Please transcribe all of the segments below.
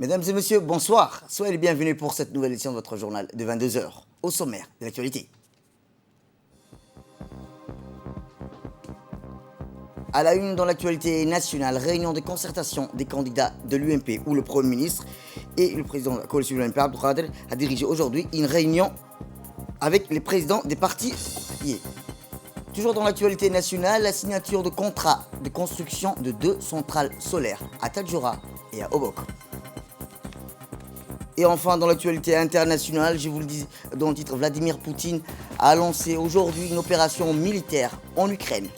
Mesdames et messieurs, bonsoir. Soyez les bienvenus pour cette nouvelle édition de votre journal de 22 heures. Au sommaire de l'actualité. À la une dans l'actualité nationale, réunion de concertation des candidats de l'UMP où le Premier ministre et le président de la coalition de l'UMP, Abdelkader, a dirigé aujourd'hui une réunion avec les présidents des partis alliés. Toujours dans l'actualité nationale, la signature de contrats de construction de 2 centrales solaires à Tadjoura et à Obok. Et enfin, dans l'actualité internationale, je vous le dis dans le titre, Vladimir Poutine a lancé aujourd'hui une opération militaire en Ukraine.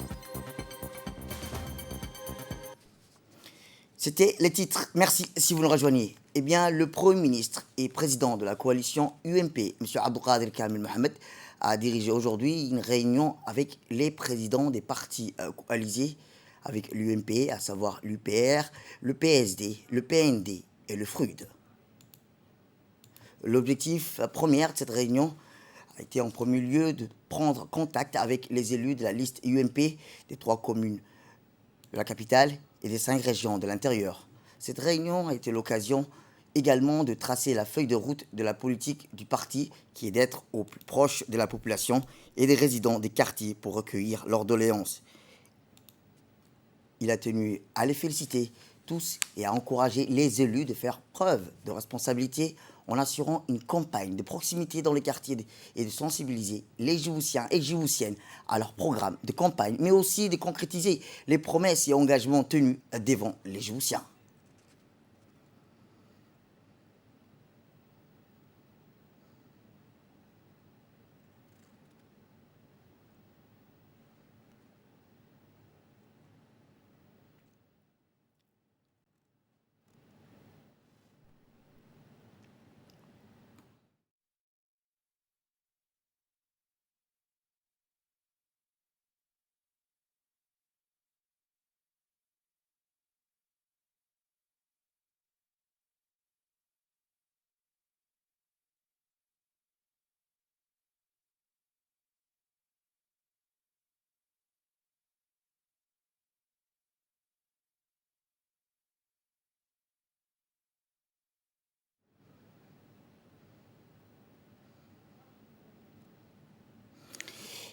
C'était les titres. Merci si vous nous rejoignez. Eh bien, le Premier ministre et président de la coalition UMP, M. Abdelkader Kamel Mohamed, a dirigé aujourd'hui une réunion avec les présidents des partis coalisés, avec l'UMP, à savoir l'UPR, le PSD, le PND et le FRUD. L'objectif premier de cette réunion a été en premier lieu de prendre contact avec les élus de la liste UMP des 3 communes de la capitale et des 5 régions de l'intérieur. Cette réunion a été l'occasion également de tracer la feuille de route de la politique du parti qui est d'être au plus proche de la population et des résidents des quartiers pour recueillir leurs doléances. Il a tenu à les féliciter tous et à encourager les élus de faire preuve de responsabilité en assurant une campagne de proximité dans les quartiers et de sensibiliser les Djiboutiens et Djiboutiennes à leur programme de campagne, mais aussi de concrétiser les promesses et engagements tenus devant les Djiboutiens.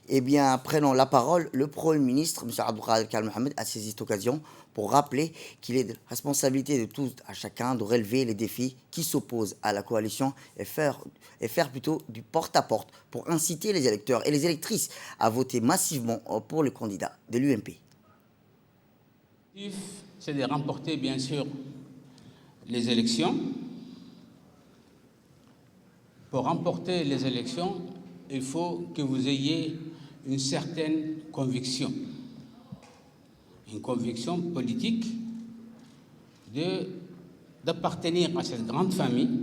Eh bien, prenant la parole, le Premier ministre, M. Abdelkader Kamel Mohamed, a saisi cette occasion pour rappeler qu'il est de responsabilité de tous à chacun de relever les défis qui s'opposent à la coalition et faire plutôt du porte-à-porte pour inciter les électeurs et les électrices à voter massivement pour le candidat de l'UMP. C'est de remporter, bien sûr, les élections. Pour remporter les élections, il faut que vous ayez une certaine conviction, une conviction politique d'appartenir à cette grande famille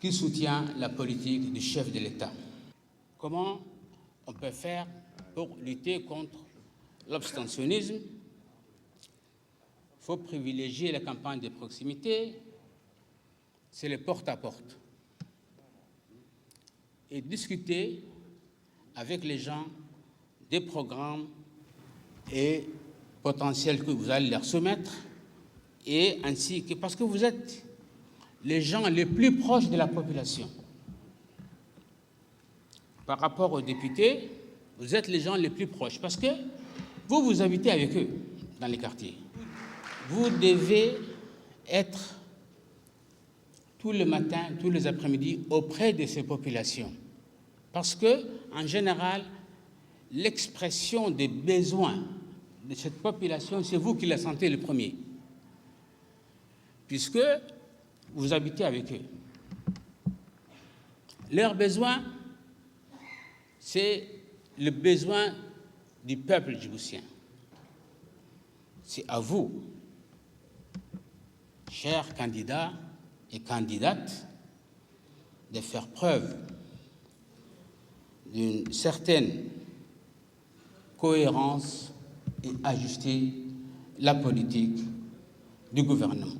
qui soutient la politique du chef de l'État. Comment on peut faire pour lutter contre l'abstentionnisme? Il faut privilégier la campagne de proximité, c'est le porte-à-porte. Et discuter avec les gens des programmes et potentiels que vous allez leur soumettre, et ainsi que, parce que vous êtes les gens les plus proches de la population. Par rapport aux députés, vous êtes les gens les plus proches, parce que vous habitez avec eux dans les quartiers. Vous devez être tous les matins, tous les après-midi auprès de ces populations. Parce que, en général, l'expression des besoins de cette population, c'est vous qui la sentez le premier. Puisque vous habitez avec eux. Leurs besoins, c'est le besoin du peuple djiboutien. C'est à vous, chers candidats et candidates, de faire preuve d'une certaine cohérence et ajuster la politique du gouvernement.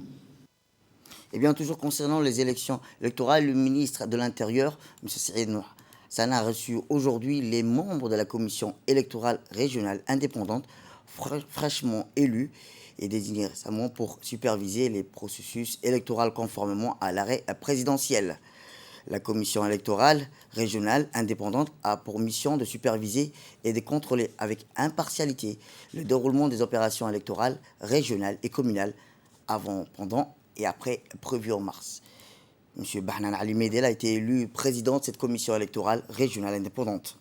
Eh bien, toujours concernant les élections électorales, le ministre de l'Intérieur, M. Saïd Nour Sana, a reçu aujourd'hui les membres de la commission électorale régionale indépendante fraîchement élus et désignés récemment pour superviser les processus électoraux conformément à l'arrêt présidentiel. La commission électorale régionale indépendante a pour mission de superviser et de contrôler avec impartialité le déroulement des opérations électorales régionales et communales avant, pendant et après prévues en mars. M. Bahnan Ali Medel a été élu président de cette commission électorale régionale indépendante.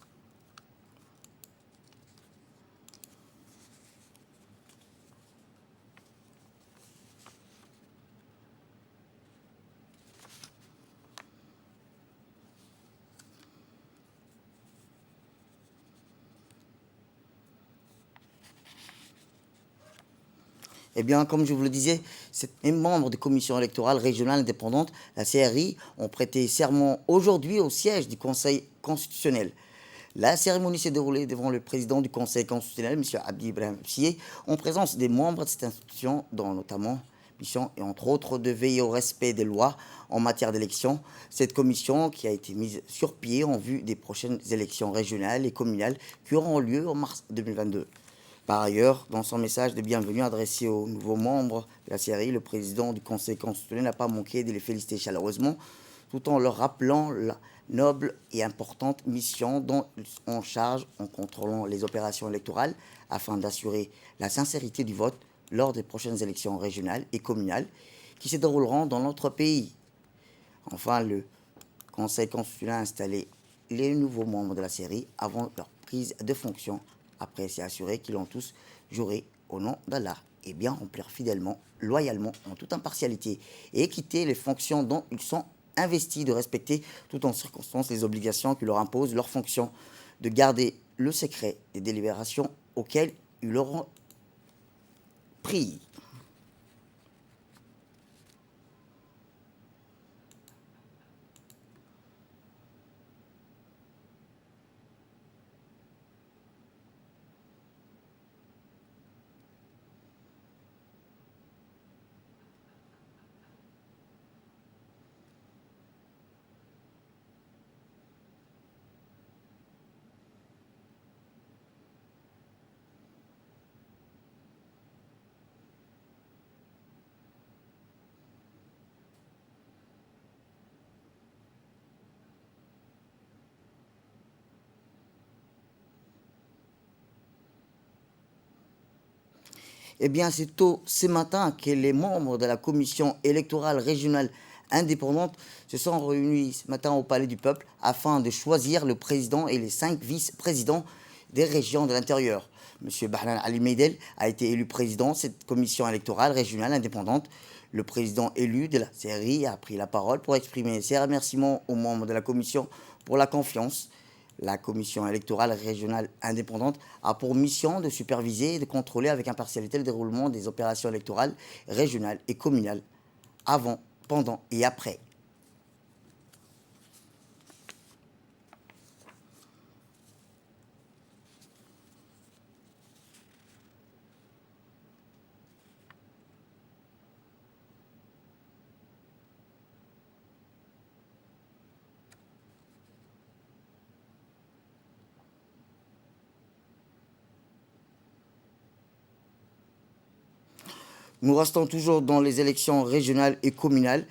Eh bien, comme je vous le disais, les membres des commissions électorales régionales indépendantes, la CRI, ont prêté serment aujourd'hui au siège du Conseil constitutionnel. La cérémonie s'est déroulée devant le président du Conseil constitutionnel, M. Abdi Ibrahim Sié, en présence des membres de cette institution, dont notamment mission et entre autres de veiller au respect des lois en matière d'élections. Cette commission qui a été mise sur pied en vue des prochaines élections régionales et communales qui auront lieu en mars 2022. Par ailleurs, dans son message de bienvenue adressé aux nouveaux membres de la CRI, le président du Conseil constitutionnel n'a pas manqué de les féliciter chaleureusement, tout en leur rappelant la noble et importante mission dont ils sont en charge en contrôlant les opérations électorales afin d'assurer la sincérité du vote lors des prochaines élections régionales et communales qui se dérouleront dans notre pays. Enfin, le Conseil constitutionnel a installé les nouveaux membres de la CRI avant leur prise de fonction. Après, c'est assuré qu'ils ont tous juré au nom d'Allah et bien remplir fidèlement, loyalement, en toute impartialité et équité les fonctions dont ils sont investis, de respecter tout en circonstance les obligations qui leur imposent leurs fonctions, de garder le secret des délibérations auxquelles ils leur ont pris. Eh bien, c'est tôt ce matin que les membres de la commission électorale régionale indépendante se sont réunis ce matin au Palais du Peuple afin de choisir le président et les 5 vice-présidents des régions de l'intérieur. M. Bahnan Ali Medel a été élu président de cette commission électorale régionale indépendante. Le président élu de la CRI a pris la parole pour exprimer ses remerciements aux membres de la commission pour la confiance. La commission électorale régionale indépendante a pour mission de superviser et de contrôler avec impartialité le déroulement des opérations électorales régionales et communales avant, pendant et après. Nous restons toujours dans les élections régionales et communales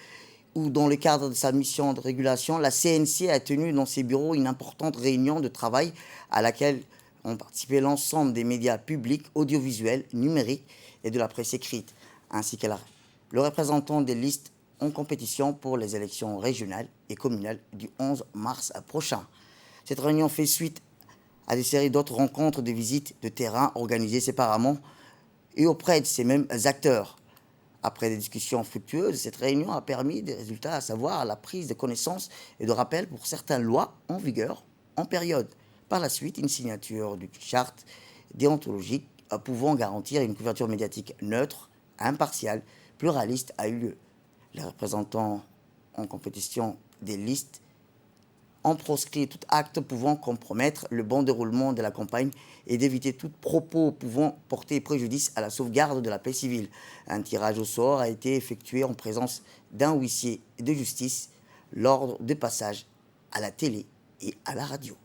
où, dans le cadre de sa mission de régulation, la CNC a tenu dans ses bureaux une importante réunion de travail à laquelle ont participé l'ensemble des médias publics, audiovisuels, numériques et de la presse écrite, ainsi que le représentant des listes en compétition pour les élections régionales et communales du 11 mars prochain. Cette réunion fait suite à des séries d'autres rencontres de visites de terrain organisées séparément et auprès de ces mêmes acteurs. Après des discussions fructueuses, cette réunion a permis des résultats, à savoir la prise de connaissances et de rappels pour certaines lois en vigueur en période. Par la suite, une signature d'une charte déontologique pouvant garantir une couverture médiatique neutre, impartiale, pluraliste a eu lieu. Les représentants en compétition des listes ont proscrit tout acte pouvant compromettre le bon déroulement de la campagne et d'éviter tout propos pouvant porter préjudice à la sauvegarde de la paix civile. Un tirage au sort a été effectué en présence d'un huissier de justice, l'ordre de passage à la télé et à la radio.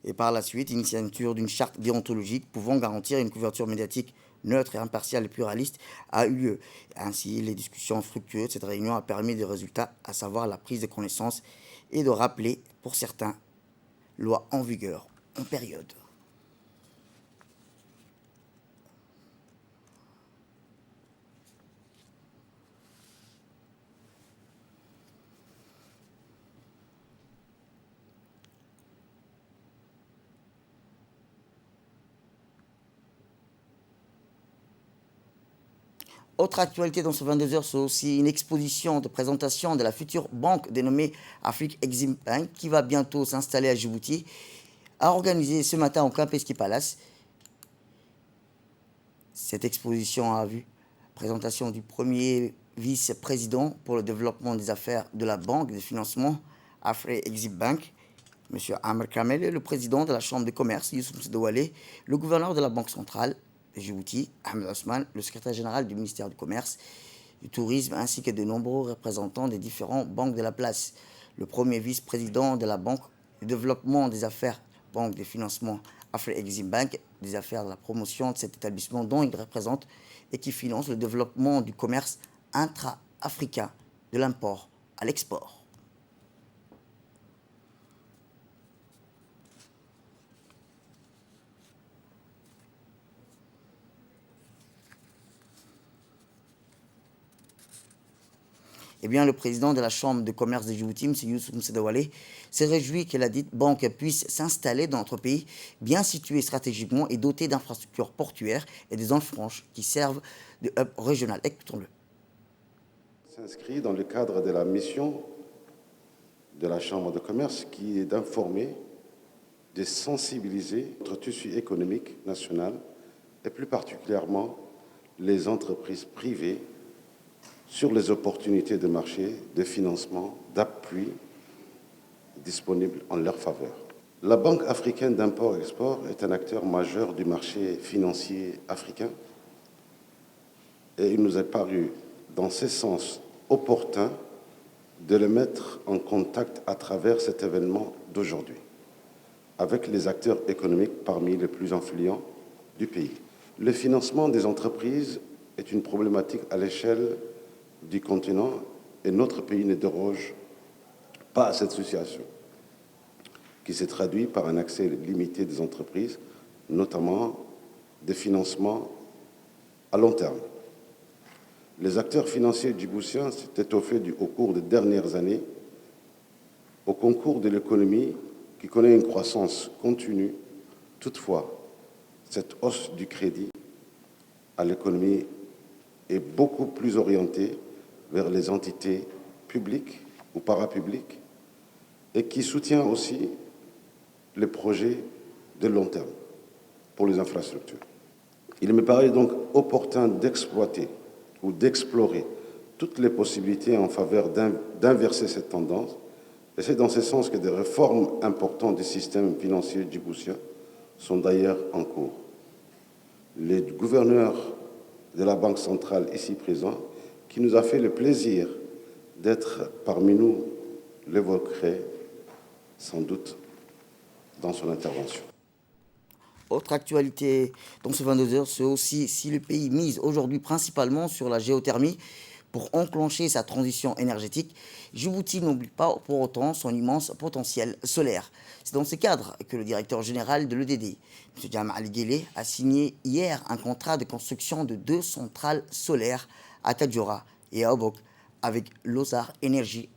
Et par la suite, une signature d'une charte déontologique pouvant garantir une couverture médiatique neutre et impartiale et pluraliste a eu lieu. Ainsi, les discussions fructueuses de cette réunion a permis des résultats, à savoir la prise de connaissance et de rappeler, pour certains, lois en vigueur en période. Autre actualité dans ce 22 heures, c'est aussi une exposition de présentation de la future banque dénommée Afrique Exim Bank qui va bientôt s'installer à Djibouti, a organisé ce matin au Kempinski Palace. Cette exposition a vu présentation du premier vice-président pour le développement des affaires de la banque de financement Afrique Exim Bank, M. Amr Kamel, et le président de la Chambre de commerce, Youssouf Msedouale, le gouverneur de la Banque centrale de Djibouti, Ahmed Osman, le secrétaire général du ministère du Commerce, du Tourisme, ainsi que de nombreux représentants des différentes banques de la place. Le premier vice-président de la Banque du développement des affaires, Banque de financement Afrique Exim Bank, des affaires de la promotion de cet établissement dont il représente et qui finance le développement du commerce intra-africain, de l'import à l'export. Eh bien, le président de la Chambre de commerce de Djibouti, M. Youssouf Msedouale, s'est réjoui que la dite banque puisse s'installer dans notre pays, bien situé stratégiquement et doté d'infrastructures portuaires et des zones franches qui servent de hub régional. Écoutons-le. S'inscrit dans le cadre de la mission de la Chambre de commerce qui est d'informer, de sensibiliser notre tissu économique national et plus particulièrement les entreprises privées sur les opportunités de marché, de financement, d'appui disponibles en leur faveur. La Banque africaine d'import-export est un acteur majeur du marché financier africain et il nous est paru, dans ce sens, opportun de le mettre en contact à travers cet événement d'aujourd'hui, avec les acteurs économiques parmi les plus influents du pays. Le financement des entreprises est une problématique à l'échelle du continent et notre pays ne déroge pas à cette situation qui se traduit par un accès limité des entreprises, notamment des financements à long terme. Les acteurs financiers djiboutiens s'étaient étoffés au cours des dernières années au concours de l'économie qui connaît une croissance continue. Toutefois, cette hausse du crédit à l'économie est beaucoup plus orientée vers les entités publiques ou parapubliques et qui soutient aussi les projets de long terme pour les infrastructures. Il me paraît donc opportun d'exploiter ou d'explorer toutes les possibilités en faveur d'inverser cette tendance. Et c'est dans ce sens que des réformes importantes du système financier djiboutien sont d'ailleurs en cours. Les gouverneurs de la Banque centrale ici présents, qui nous a fait le plaisir d'être parmi nous, l'évoquerait sans doute dans son intervention. Autre actualité dans ce 22 heures, c'est aussi si le pays mise aujourd'hui principalement sur la géothermie pour enclencher sa transition énergétique, Djibouti n'oublie pas pour autant son immense potentiel solaire. C'est dans ce cadre que le directeur général de l'EDD, M. Jam Ali Guélé, a signé hier un contrat de construction de 2 centrales solaires à Tadjoura et à Obok avec Lozar Energy,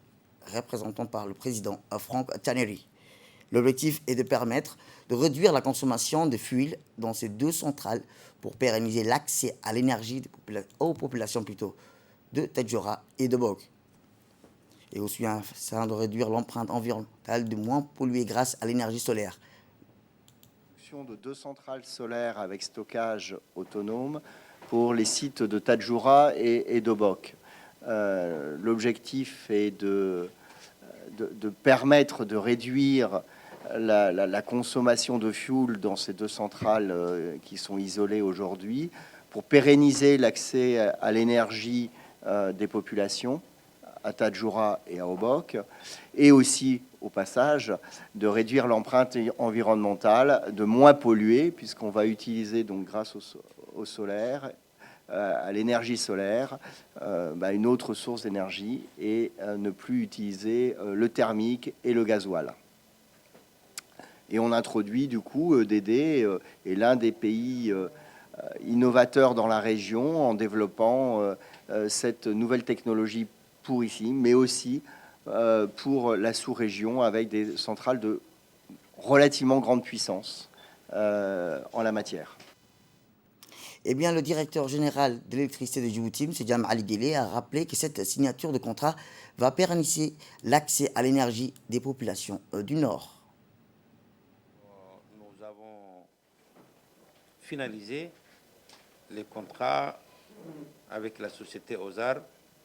représenté par le président Franck Tannery. L'objectif est de permettre de réduire la consommation de fuel dans ces 2 centrales pour pérenniser l'accès à l'énergie aux populations de Tadjoura et de Bok. Et aussi afin de réduire l'empreinte environnementale, de moins polluer grâce à l'énergie solaire. De 2 centrales solaires avec stockage autonome pour les sites de Tadjoura et d'Obok. L'objectif est de permettre de réduire la consommation de fuel dans ces 2 centrales qui sont isolées aujourd'hui pour pérenniser l'accès à l'énergie des populations à Tadjoura et à Obok et aussi au passage, de réduire l'empreinte environnementale, de moins polluer, puisqu'on va utiliser, donc, grâce au solaire, à l'énergie solaire, une autre source d'énergie, et ne plus utiliser le thermique et le gasoil. Et on introduit du coup DD est l'un des pays innovateurs dans la région en développant cette nouvelle technologie pour ici, mais aussi pour la sous-région avec des centrales de relativement grande puissance en la matière. Eh bien, le directeur général de l'électricité de Djibouti, M. Jam Ali Guélé, a rappelé que cette signature de contrat va pérenniser l'accès à l'énergie des populations du Nord. Nous avons finalisé les contrats avec la société Ozar.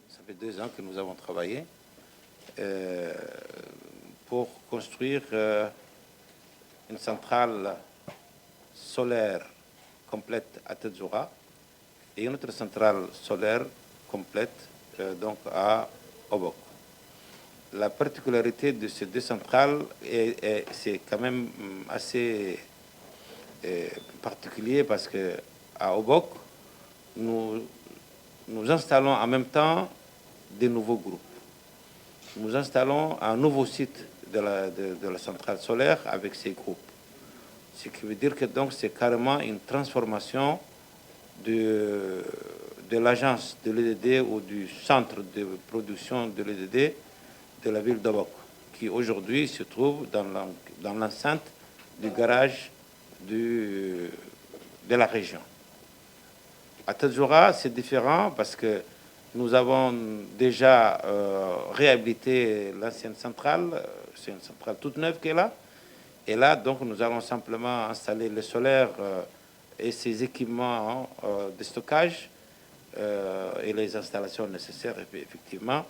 Ça fait 2 ans que nous avons travaillé pour construire une centrale solaire complète à Tadjoura et une autre centrale solaire complète donc à Obok. La particularité de ces 2 centrales, c'est quand même assez particulier parce qu'à Obok, nous installons en même temps des nouveaux groupes. Nous installons un nouveau site de la centrale solaire avec ces groupes. Ce qui veut dire que donc c'est carrément une transformation de l'agence de l'EDD ou du centre de production de l'EDD de la ville d'Obok, qui aujourd'hui se trouve dans l'enceinte du garage de la région. À Tadjoura, c'est différent parce que nous avons déjà réhabilité l'ancienne centrale. C'est une centrale toute neuve qui est là. Et là, donc, nous allons simplement installer le solaire et ses équipements de stockage et les installations nécessaires, effectivement,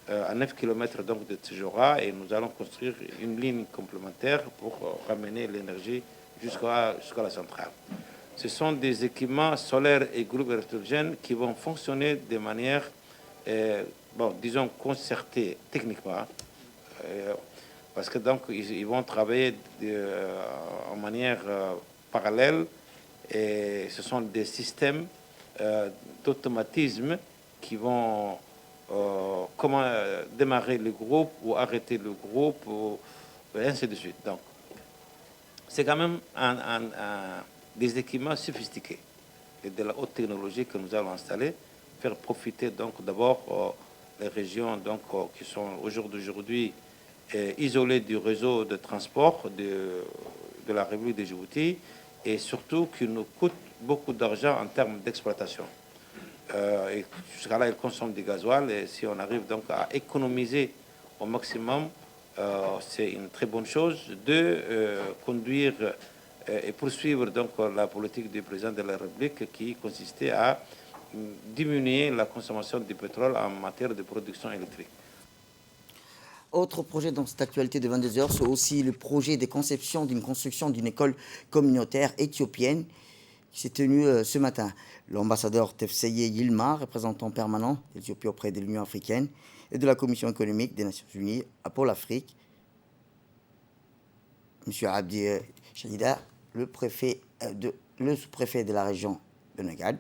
à 9 km donc, de Tadjoura. Et nous allons construire une ligne complémentaire pour ramener l'énergie jusqu'à la centrale. Ce sont des équipements solaires et groupes électrogènes qui vont fonctionner de manière, disons, concertée techniquement. Parce que donc ils vont travailler en manière parallèle et ce sont des systèmes d'automatisme qui vont comment démarrer le groupe ou arrêter le groupe et ainsi de suite. Donc c'est quand même des équipements sophistiqués et de la haute technologie que nous allons installer, faire profiter donc d'abord les régions donc qui sont aujourd'hui isolées du réseau de transport de la République de Djibouti et surtout qui nous coûte beaucoup d'argent en termes d'exploitation. Et jusqu'à là, ils consomment du gasoil et si on arrive donc à économiser au maximum, c'est une très bonne chose de conduire et poursuivre donc la politique du président de la République qui consistait à diminuer la consommation du pétrole en matière de production électrique. Autre projet dans cette actualité de 22h, c'est aussi le projet de conception d'une construction d'une école communautaire éthiopienne qui s'est tenue ce matin. L'ambassadeur Tefseye Yilma, représentant permanent d'Éthiopie auprès de l'Union africaine et de la Commission économique des Nations Unies pour l'Afrique, M. Abdi Shahida, le sous-préfet de la région de Nagad,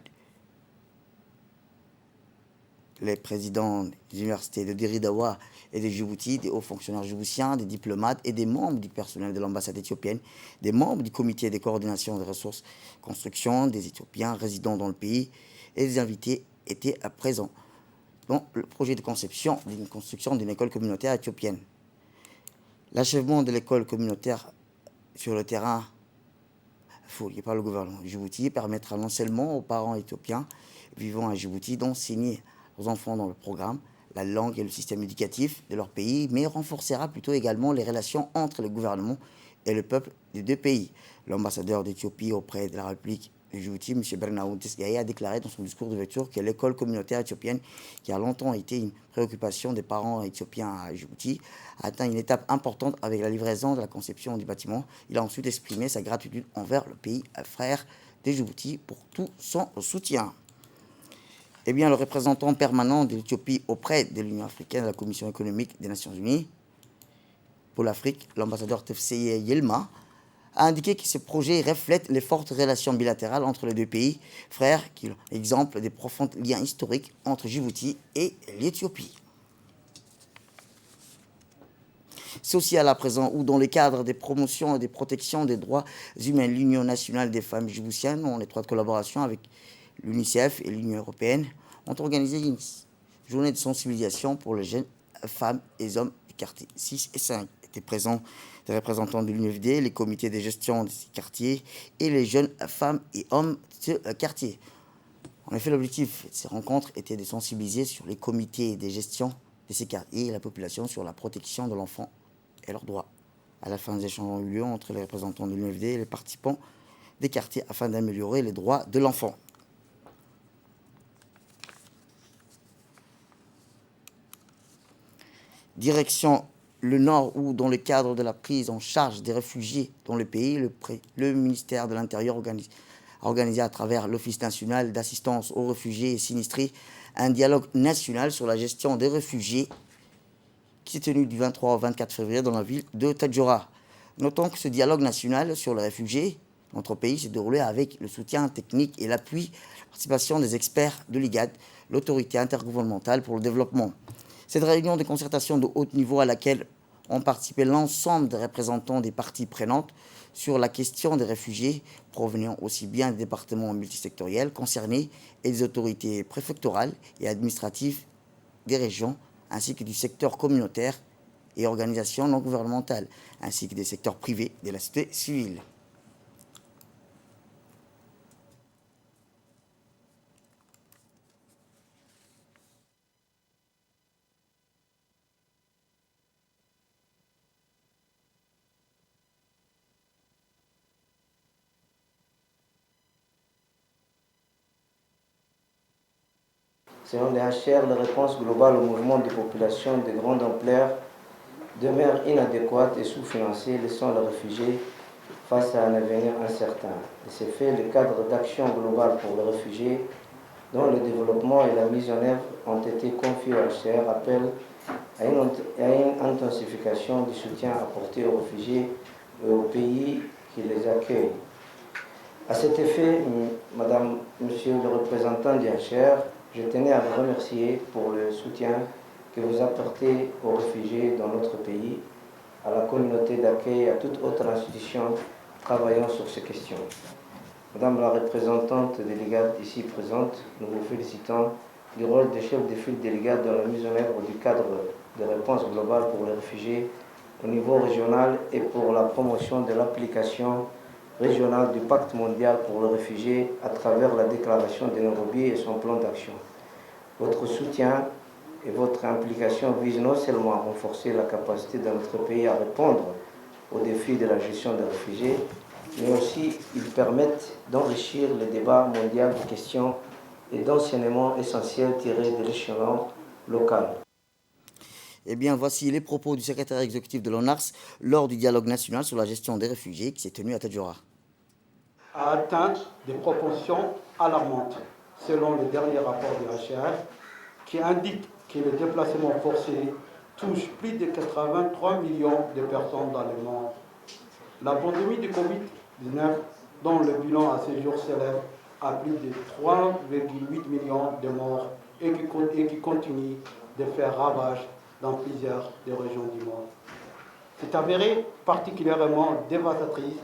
les présidents des universités de Diridawa et de Djibouti, des hauts fonctionnaires djiboutiens, des diplomates et des membres du personnel de l'ambassade éthiopienne, des membres du comité de coordination des ressources construction, des Éthiopiens résidant dans le pays et des invités étaient présents dans le projet de conception d'une construction d'une école communautaire éthiopienne. L'achèvement de l'école communautaire sur le terrain fourni par le gouvernement de Djibouti permettra non seulement aux parents éthiopiens vivant à Djibouti d'enseigner aux enfants dans le programme la langue et le système éducatif de leur pays, mais renforcera plutôt également les relations entre le gouvernement et le peuple des 2 pays. L'ambassadeur d'Éthiopie auprès de la République de Djibouti, M. Bernaoud Tesgaye, a déclaré dans son discours d'ouverture que l'école communautaire éthiopienne, qui a longtemps été une préoccupation des parents éthiopiens à Djibouti, a atteint une étape importante avec la livraison de la conception du bâtiment. Il a ensuite exprimé sa gratitude envers le pays frère de Djibouti pour tout son soutien. Eh bien, le représentant permanent de l'Éthiopie auprès de l'Union africaine et de la Commission économique des Nations Unies, pour l'Afrique, l'ambassadeur Tefseye Yelma, a indiqué que ce projet reflète les fortes relations bilatérales entre les deux pays frères, qui sont exemple des profonds liens historiques entre Djibouti et l'Éthiopie. C'est aussi à la présent où, dans le cadre des promotions et des protections des droits humains, l'Union nationale des femmes djiboutiennes, en étroite collaboration avec l'UNICEF et l'Union européenne, ont organisé une journée de sensibilisation pour les jeunes femmes et hommes des quartiers 6 et 5. Étaient présents des représentants de l'UNFD, les comités de gestion de ces quartiers et les jeunes femmes et hommes de ce quartier. En effet, l'objectif de ces rencontres était de sensibiliser sur les comités de gestion de ces quartiers et la population sur la protection de l'enfant et leurs droits. À la fin, des échanges ont eu lieu entre les représentants de l'UNFD et les participants des quartiers afin d'améliorer les droits de l'enfant. Direction le Nord, où, dans le cadre de la prise en charge des réfugiés dans le pays, le ministère de l'Intérieur a organisé à travers l'Office national d'assistance aux réfugiés et sinistrés un dialogue national sur la gestion des réfugiés qui s'est tenu du 23 au 24 février dans la ville de Tadjoura. Notons que ce dialogue national sur les réfugiés dans notre pays s'est déroulé avec le soutien technique et l'appui, la participation des experts de l'IGAD, l'autorité intergouvernementale pour le développement. Cette réunion de concertation de haut niveau à laquelle ont participé l'ensemble des représentants des parties prenantes sur la question des réfugiés provenant aussi bien des départements multisectoriels concernés et des autorités préfectorales et administratives des régions, ainsi que du secteur communautaire et organisations non gouvernementales, ainsi que des secteurs privés de la société civile. Selon les HCR, les réponses globales au mouvement de population de grande ampleur demeurent inadéquates et sous-financées, laissant les réfugiés face à un avenir incertain. De ce fait, le cadre d'action global pour les réfugiés, dont le développement et la mise en œuvre ont été confiés au HCR, appelle à une intensification du soutien apporté aux réfugiés et aux pays qui les accueillent. À cet effet, Madame, Monsieur le représentant du HCR, je tenais à vous remercier pour le soutien que vous apportez aux réfugiés dans notre pays, à la communauté d'accueil et à toute autre institution travaillant sur ces questions. Madame la représentante délégate ici présente, nous vous félicitons du rôle de chef de file délégate dans la mise en œuvre du cadre de réponse globale pour les réfugiés au niveau régional et pour la promotion de l'application régionale du pacte mondial pour les réfugiés à travers la déclaration de Nairobi et son plan d'action. Votre soutien et votre implication visent non seulement à renforcer la capacité de notre pays à répondre aux défis de la gestion des réfugiés, mais aussi ils permettent d'enrichir le débat mondial de questions et d'enseignements essentiels tirés de l'échelon local. Eh bien, voici les propos du secrétaire exécutif de l'ONARS lors du dialogue national sur la gestion des réfugiés qui s'est tenu à Tadjoura. A atteint des proportions alarmantes, selon le dernier rapport du HCR, qui indique que les déplacements forcés touchent plus de 83 millions de personnes dans le monde. La pandémie de Covid-19, dont le bilan à ce jour s'élève à plus de 3,8 millions de morts et qui continue de faire ravage dans plusieurs des régions du monde. C'est avéré particulièrement dévastatrice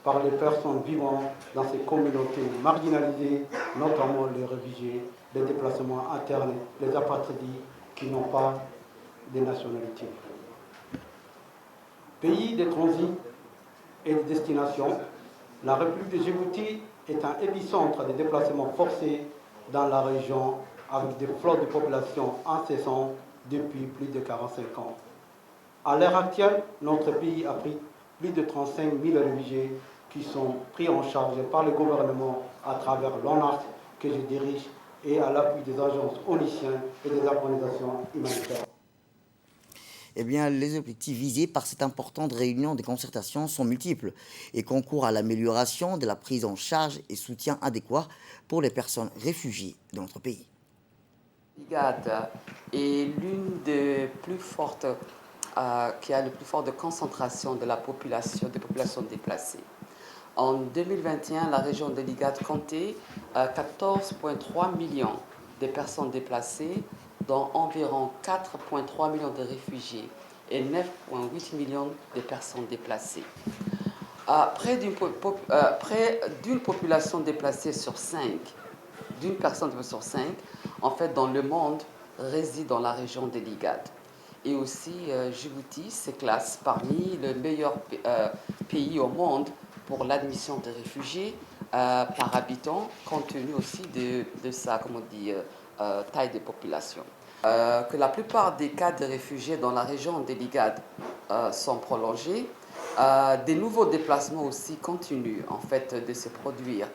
par les personnes vivant dans ces communautés marginalisées, notamment les réfugiés, les déplacements internes, les apatrides qui n'ont pas de nationalité. Pays de transit et de destination, la République de Djibouti est un épicentre des déplacements forcés dans la région avec des flottes de population incessantes depuis plus de 45 ans. À l'heure actuelle, notre pays a pris plus de 35 000 réfugiés qui sont pris en charge par le gouvernement à travers l'ONARS que je dirige et à l'appui des agences oniciennes et des organisations humanitaires. Eh bien, les objectifs visés par cette importante réunion de concertation sont multiples et concourent à l'amélioration de la prise en charge et soutien adéquat pour les personnes réfugiées de notre pays. L'IGAD est l'une des plus fortes qui a le plus fort de concentration de la population, des populations déplacées. En 2021, la région de l'IGAD comptait 14,3 millions de personnes déplacées, dont environ 4,3 millions de réfugiés et 9,8 millions de personnes déplacées. Près d'une population déplacée sur 5, d'une personne sur 5, en fait, dans le monde, réside dans la région de l'IGAD. Et aussi, Djibouti se classe parmi les meilleurs pays au monde pour l'admission de réfugiés par habitant, compte tenu aussi de sa taille de population. Que la plupart des cas de réfugiés dans la région de l'IGAD sont prolongés, des nouveaux déplacements aussi continuent en fait de se produire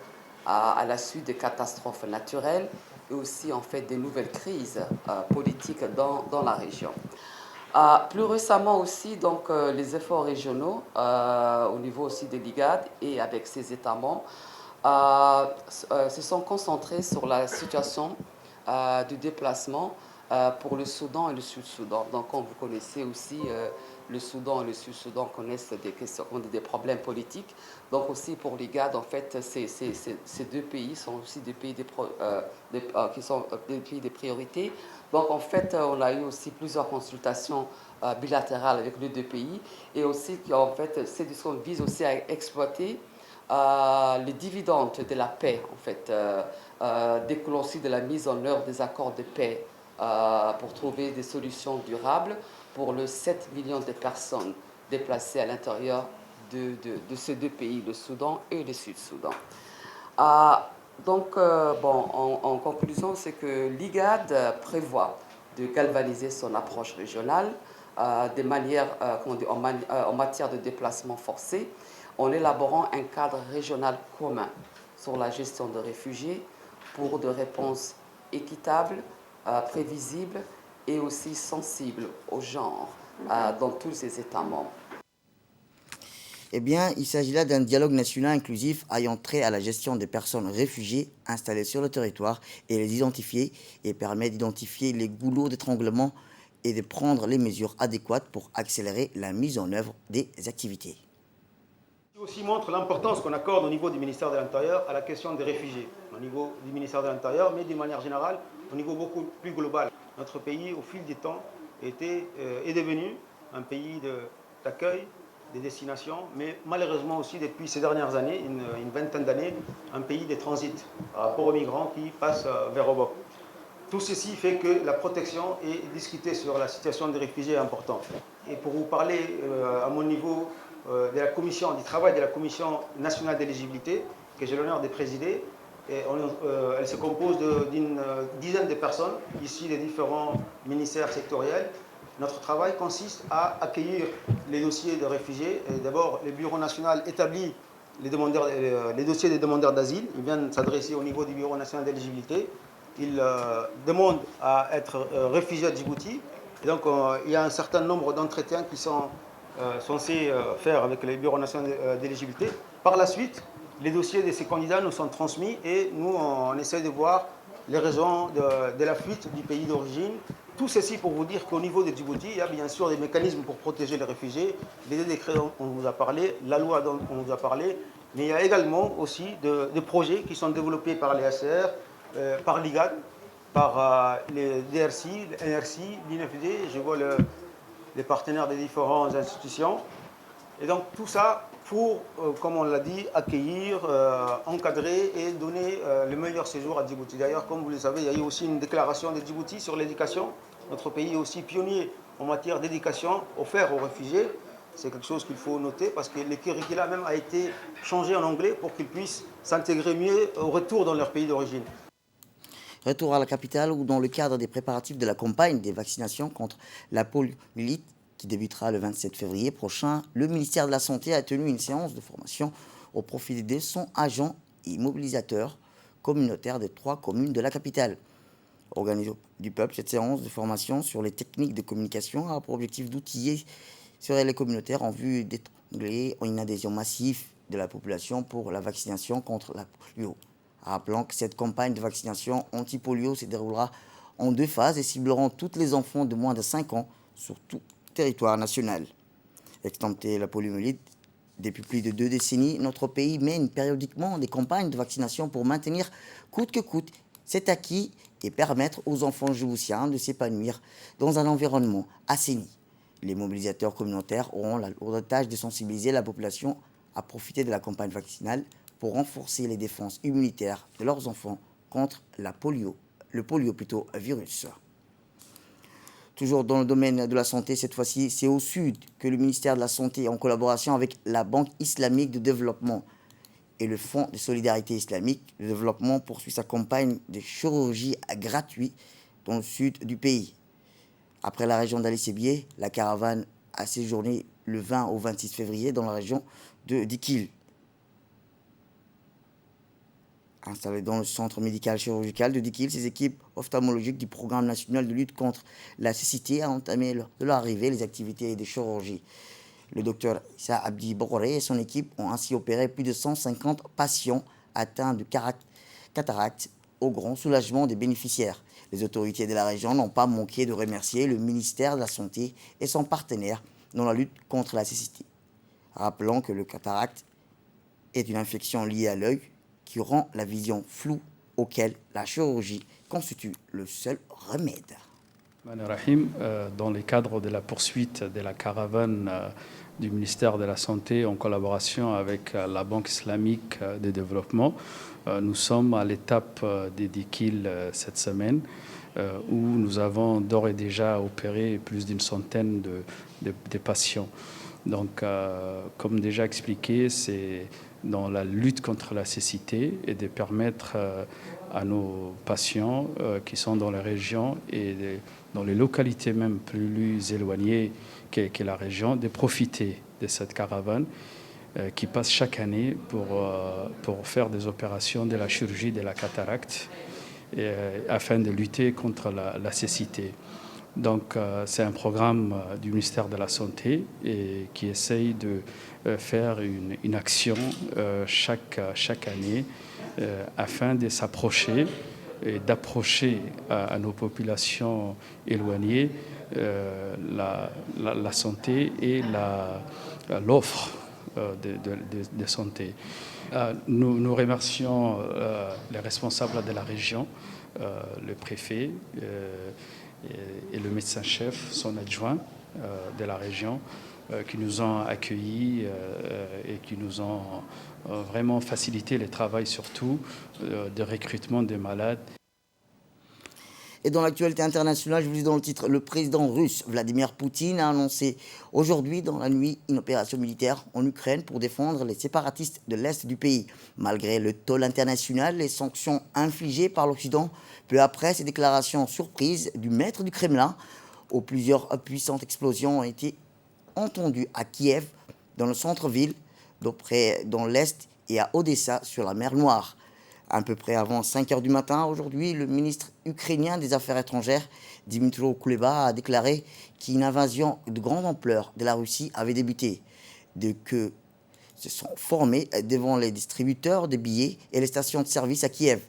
à la suite des catastrophes naturelles et aussi en fait des nouvelles crises politiques dans la région. Plus récemment aussi, donc, les efforts régionaux au niveau aussi de l'IGAD et avec ses États membres se sont concentrés sur la situation du déplacement pour le Soudan et le Sud-Soudan. Donc, comme vous connaissez aussi, le Soudan et le Sud-Soudan connaissent des problèmes politiques. Donc, aussi pour l'IGAD, en fait, ces deux pays sont aussi des pays qui sont des pays de priorité. Donc, en fait, on a eu aussi plusieurs consultations bilatérales avec les deux pays et aussi, en fait, ces discussions visent aussi à exploiter les dividendes de la paix, en fait, découlant aussi de la mise en œuvre des accords de paix pour trouver des solutions durables pour les 7 millions de personnes déplacées à l'intérieur de ces deux pays, le Soudan et le Sud-Soudan. Donc, en conclusion, c'est que l'IGAD prévoit de galvaniser son approche régionale en matière de déplacement forcé en élaborant un cadre régional commun sur la gestion de réfugiés pour des réponses équitables, prévisibles et aussi sensibles au genre dans tous ces États membres. Eh bien, il s'agit là d'un dialogue national inclusif ayant trait à la gestion des personnes réfugiées installées sur le territoire et les identifier et permet d'identifier les goulots d'étranglement et de prendre les mesures adéquates pour accélérer la mise en œuvre des activités. Ce aussi montre l'importance qu'on accorde au niveau du ministère de l'Intérieur à la question des réfugiés, au niveau du ministère de l'Intérieur, mais d'une manière générale, au niveau beaucoup plus global. Notre pays, au fil du temps, est devenu un pays d'accueil, des destinations, mais malheureusement aussi depuis ces dernières années, une vingtaine d'années, un pays de transit par rapport aux migrants qui passent vers Obok. Tout ceci fait que la protection et discuter sur la situation des réfugiés est importante. Et pour vous parler à mon niveau de la commission, du travail de la Commission nationale d'éligibilité, que j'ai l'honneur de présider, elle se compose d'une dizaine de personnes issues des différents ministères sectoriels. Notre travail consiste à accueillir les dossiers de réfugiés. D'abord, le Bureau national établit les dossiers des demandeurs d'asile. Ils viennent s'adresser au niveau du Bureau national d'éligibilité. Ils demandent à être réfugiés à Djibouti. Et donc, il y a un certain nombre d'entretiens qui sont censés faire avec le Bureau national d'éligibilité. Par la suite, les dossiers de ces candidats nous sont transmis et nous, on essaie de voir les raisons de la fuite du pays d'origine. Tout ceci pour vous dire qu'au niveau de Djibouti, il y a bien sûr des mécanismes pour protéger les réfugiés, les décrets dont on vous a parlé, la loi dont on vous a parlé, mais il y a également aussi des projets qui sont développés par les ACR, par l'IGAD, par les DRC, l'NRC, l'INFD, je vois les partenaires des différentes institutions. Et donc tout ça pour, comme on l'a dit, accueillir, encadrer et donner le meilleur séjour à Djibouti. D'ailleurs, comme vous le savez, il y a eu aussi une déclaration de Djibouti sur l'éducation. Notre pays est aussi pionnier en matière d'éducation offerte aux réfugiés. C'est quelque chose qu'il faut noter parce que le curriculum même a été changé en anglais pour qu'ils puissent s'intégrer mieux au retour dans leur pays d'origine. Retour à la capitale où, dans le cadre des préparatifs de la campagne des vaccinations contre la poliomyélite, qui débutera le 27 février prochain, le ministère de la Santé a tenu une séance de formation au profit des 200 agents et mobilisateurs communautaires des 3 communes de la capitale. Organisée du peuple, cette séance de formation sur les techniques de communication a pour objectif d'outiller sur les communautaires en vue d'étrangler une adhésion massive de la population pour la vaccination contre la polio. Rappelons que cette campagne de vaccination anti-polio se déroulera en 2 phases et ciblera tous les enfants de moins de 5 ans, surtout territoire national. Extincter la poliomyélite, depuis plus de 2 décennies, notre pays mène périodiquement des campagnes de vaccination pour maintenir coûte que coûte cet acquis et permettre aux enfants djiboutiens de s'épanouir dans un environnement assaini. Les mobilisateurs communautaires auront la lourde tâche de sensibiliser la population à profiter de la campagne vaccinale pour renforcer les défenses immunitaires de leurs enfants contre le poliovirus. Toujours dans le domaine de la santé, cette fois-ci, c'est au sud que le ministère de la Santé, en collaboration avec la Banque islamique de développement et le Fonds de solidarité islamique de développement, poursuit sa campagne de chirurgie gratuite dans le sud du pays. Après la région d'Ali Sébié, la caravane a séjourné le 20 au 26 février dans la région de Dikil. Installées dans le centre médical chirurgical de Dikil, ces équipes ophtalmologiques du programme national de lutte contre la cécité ont entamé de leur arrivée les activités de chirurgie. Le docteur Issa Abdi Boré et son équipe ont ainsi opéré plus de 150 patients atteints de cataracte au grand soulagement des bénéficiaires. Les autorités de la région n'ont pas manqué de remercier le ministère de la Santé et son partenaire dans la lutte contre la cécité. Rappelons que le cataracte est une infection liée à l'œil qui rend la vision floue, auquel la chirurgie constitue le seul remède. Dans le cadre de la poursuite de la caravane du ministère de la Santé en collaboration avec la Banque islamique de développement, nous sommes à l'étape des Dikil cette semaine où nous avons d'ores et déjà opéré plus d'une centaine de patients. Donc, comme déjà expliqué, c'est dans la lutte contre la cécité et de permettre à nos patients qui sont dans les régions et dans les localités même plus éloignées que la région, de profiter de cette caravane qui passe chaque année pour faire des opérations de la chirurgie de la cataracte afin de lutter contre la cécité. Donc, c'est un programme du ministère de la Santé et qui essaye de faire une action chaque année afin de s'approcher et d'approcher à nos populations éloignées la santé et l'offre de santé. Nous remercions les responsables de la région, le préfet et le médecin-chef, son adjoint de la région, qui nous ont accueillis et qui nous ont vraiment facilité le travail, surtout de recrutement des malades. Et dans l'actualité internationale, je vous dis dans le titre, le président russe Vladimir Poutine a annoncé aujourd'hui dans la nuit une opération militaire en Ukraine pour défendre les séparatistes de l'Est du pays. Malgré le toll international, les sanctions infligées par l'Occident, peu après ces déclarations surprises du maître du Kremlin, où plusieurs puissantes explosions ont été entendues à Kiev, dans le centre-ville, dans l'Est et à Odessa sur la mer Noire. À peu près avant 5 h du matin, aujourd'hui, le ministre ukrainien des Affaires étrangères, Dmytro Kuleba, a déclaré qu'une invasion de grande ampleur de la Russie avait débuté, que se sont formés devant les distributeurs de billets et les stations de service à Kiev.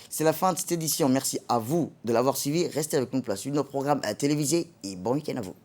C'est la fin de cette édition. Merci à vous de l'avoir suivi. Restez avec nous pour la suite de nos programmes télévisés et bon week-end à vous.